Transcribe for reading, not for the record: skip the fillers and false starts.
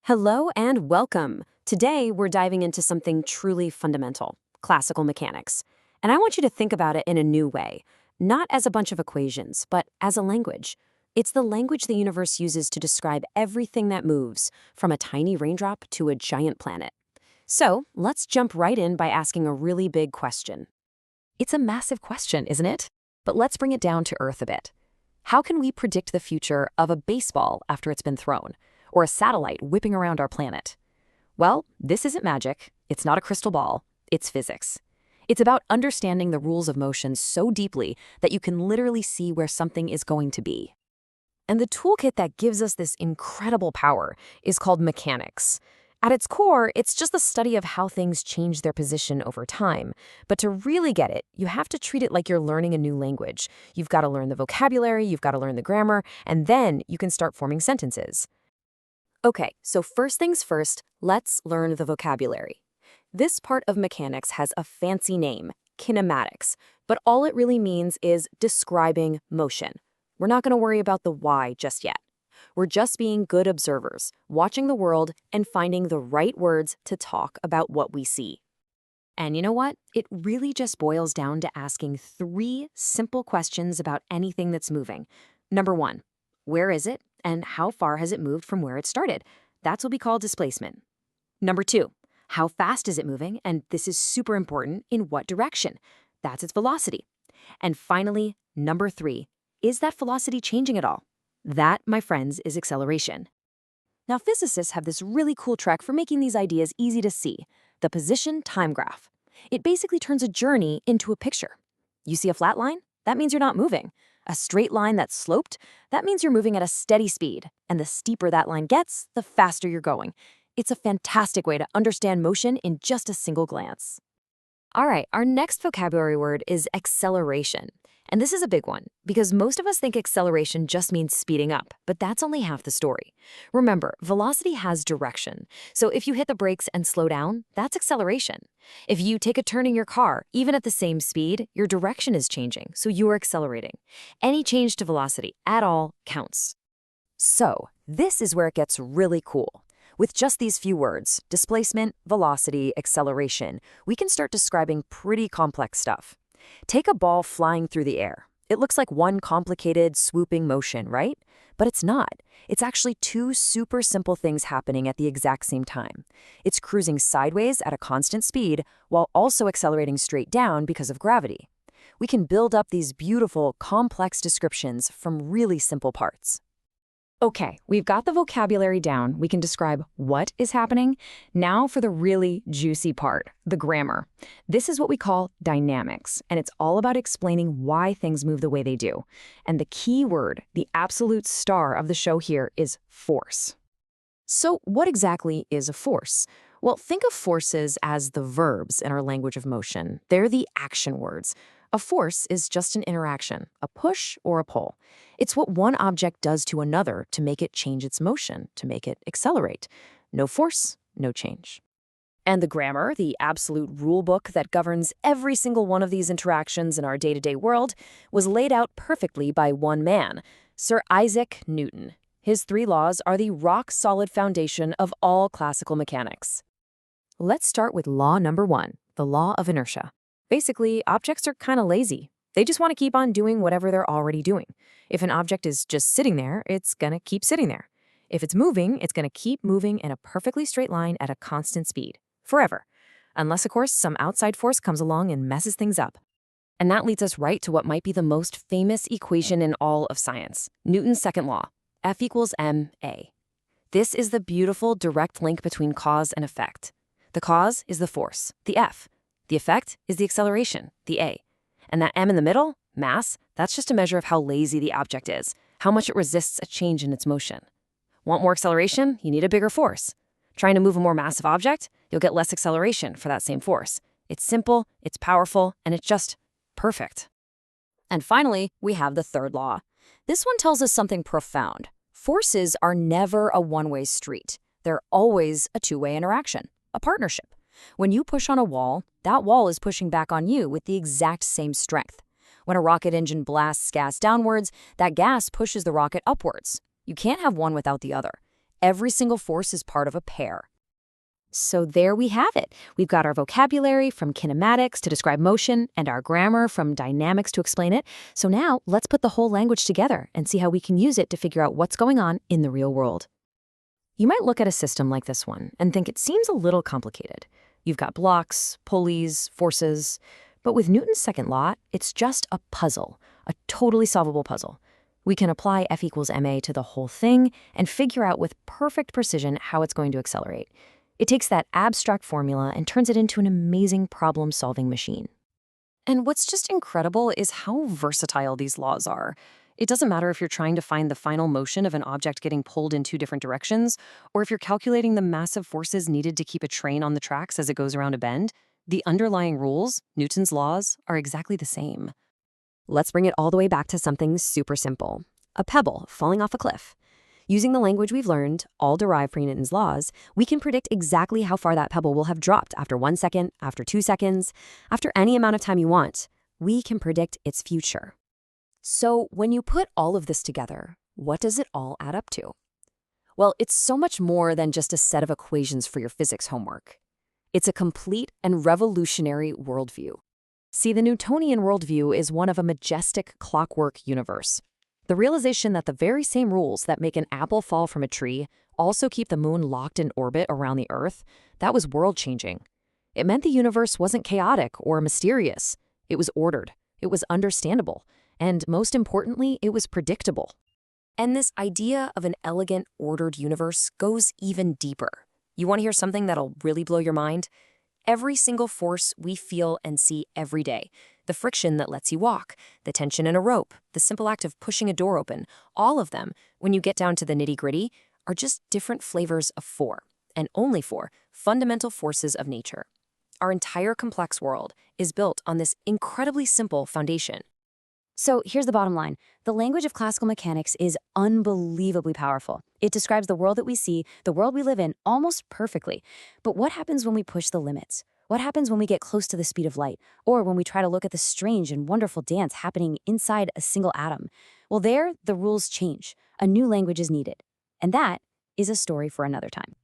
Hello and welcome. Today, we're diving into something truly fundamental, classical mechanics. And I want you to think about it in a new way, not as a bunch of equations, but as a language. It's the language the universe uses to describe everything that moves, from a tiny raindrop to a giant planet. So, let's jump right in by asking a really big question. It's a massive question, isn't it? But let's bring it down to earth a bit. How can we predict the future of a baseball after it's been thrown, or a satellite whipping around our planet? Well, this isn't magic, it's not a crystal ball, it's physics. It's about understanding the rules of motion so deeply that you can literally see where something is going to be. And the toolkit that gives us this incredible power is called mechanics. At its core, it's just the study of how things change their position over time. But to really get it, you have to treat it like you're learning a new language. You've got to learn the vocabulary, you've got to learn the grammar, and then you can start forming sentences. Okay, so first things first, let's learn the vocabulary. This part of mechanics has a fancy name, kinematics, but all it really means is describing motion. We're not going to worry about the why just yet. We're just being good observers, watching the world and finding the right words to talk about what we see. And you know what? It really just boils down to asking 3 simple questions about anything that's moving. Number 1, where is it and how far has it moved from where it started? That's what we call displacement. Number 2, how fast is it moving? And this is super important, in what direction? That's its velocity. And finally, number 3, is that velocity changing at all? That, my friends, is acceleration. Now, physicists have this really cool trick for making these ideas easy to see, the position time graph. It basically turns a journey into a picture. You see a flat line? That means you're not moving. A straight line that's sloped? That means you're moving at a steady speed. And the steeper that line gets, the faster you're going. It's a fantastic way to understand motion in just a single glance. All right, our next vocabulary word is acceleration. And this is a big one, because most of us think acceleration just means speeding up, but that's only half the story. Remember, velocity has direction. So if you hit the brakes and slow down, that's acceleration. If you take a turn in your car, even at the same speed, your direction is changing, so you're accelerating. Any change to velocity at all counts. So this is where it gets really cool. With just these few words, displacement, velocity, acceleration, we can start describing pretty complex stuff. Take a ball flying through the air. It looks like one complicated, swooping motion, right? But it's not. It's actually 2 super simple things happening at the exact same time. It's cruising sideways at a constant speed while also accelerating straight down because of gravity. We can build up these beautiful, complex descriptions from really simple parts. Okay, we've got the vocabulary down. We can describe what is happening. Now for the really juicy part, the grammar. This is what we call dynamics, and it's all about explaining why things move the way they do. And the key word, the absolute star of the show here, is force. So what exactly is a force? Well, think of forces as the verbs in our language of motion. They're the action words. A force is just an interaction, a push or a pull. It's what one object does to another to make it change its motion, to make it accelerate. No force, no change. And the grammar, the absolute rule book that governs every single one of these interactions in our day-to-day world, was laid out perfectly by one man, Sir Isaac Newton. His 3 laws are the rock-solid foundation of all classical mechanics. Let's start with law number 1, the law of inertia. Basically, objects are kind of lazy. They just want to keep on doing whatever they're already doing. If an object is just sitting there, it's going to keep sitting there. If it's moving, it's going to keep moving in a perfectly straight line at a constant speed, forever. Unless, of course, some outside force comes along and messes things up. And that leads us right to what might be the most famous equation in all of science, Newton's second law, F equals ma. This is the beautiful direct link between cause and effect. The cause is the force, the F. The effect is the acceleration, the A. And that m in the middle, mass, that's just a measure of how lazy the object is, how much it resists a change in its motion. Want more acceleration? You need a bigger force. Trying to move a more massive object? You'll get less acceleration for that same force. It's simple, it's powerful, and it's just perfect. And finally, we have the third law. This one tells us something profound. Forces are never a one-way street. They're always a two-way interaction, a partnership. When you push on a wall, that wall is pushing back on you with the exact same strength. When a rocket engine blasts gas downwards, that gas pushes the rocket upwards. You can't have one without the other. Every single force is part of a pair. So there we have it. We've got our vocabulary from kinematics to describe motion and our grammar from dynamics to explain it. So now let's put the whole language together and see how we can use it to figure out what's going on in the real world. You might look at a system like this one and think it seems a little complicated. You've got blocks, pulleys, forces, but with Newton's second law, it's just a puzzle, a totally solvable puzzle. We can apply F equals ma to the whole thing and figure out with perfect precision how it's going to accelerate. It takes that abstract formula and turns it into an amazing problem-solving machine. And what's just incredible is how versatile these laws are. It doesn't matter if you're trying to find the final motion of an object getting pulled in two different directions, or if you're calculating the massive forces needed to keep a train on the tracks as it goes around a bend. The underlying rules, Newton's laws, are exactly the same. Let's bring it all the way back to something super simple. A pebble falling off a cliff. Using the language we've learned, all derived from Newton's laws, we can predict exactly how far that pebble will have dropped after 1 second, after 2 seconds, after any amount of time you want. We can predict its future. So when you put all of this together, what does it all add up to? Well, it's so much more than just a set of equations for your physics homework. It's a complete and revolutionary worldview. See, the Newtonian worldview is one of a majestic clockwork universe. The realization that the very same rules that make an apple fall from a tree also keep the moon locked in orbit around the Earth, that was world-changing. It meant the universe wasn't chaotic or mysterious. It was ordered, it was understandable, and most importantly, it was predictable. And this idea of an elegant, ordered universe goes even deeper. You want to hear something that'll really blow your mind? Every single force we feel and see every day, the friction that lets you walk, the tension in a rope, the simple act of pushing a door open, all of them, when you get down to the nitty-gritty, are just different flavors of four, and only four, fundamental forces of nature. Our entire complex world is built on this incredibly simple foundation. So here's the bottom line. The language of classical mechanics is unbelievably powerful. It describes the world that we see, the world we live in, almost perfectly. But what happens when we push the limits? What happens when we get close to the speed of light? Or when we try to look at the strange and wonderful dance happening inside a single atom? Well, there, the rules change. A new language is needed. And that is a story for another time.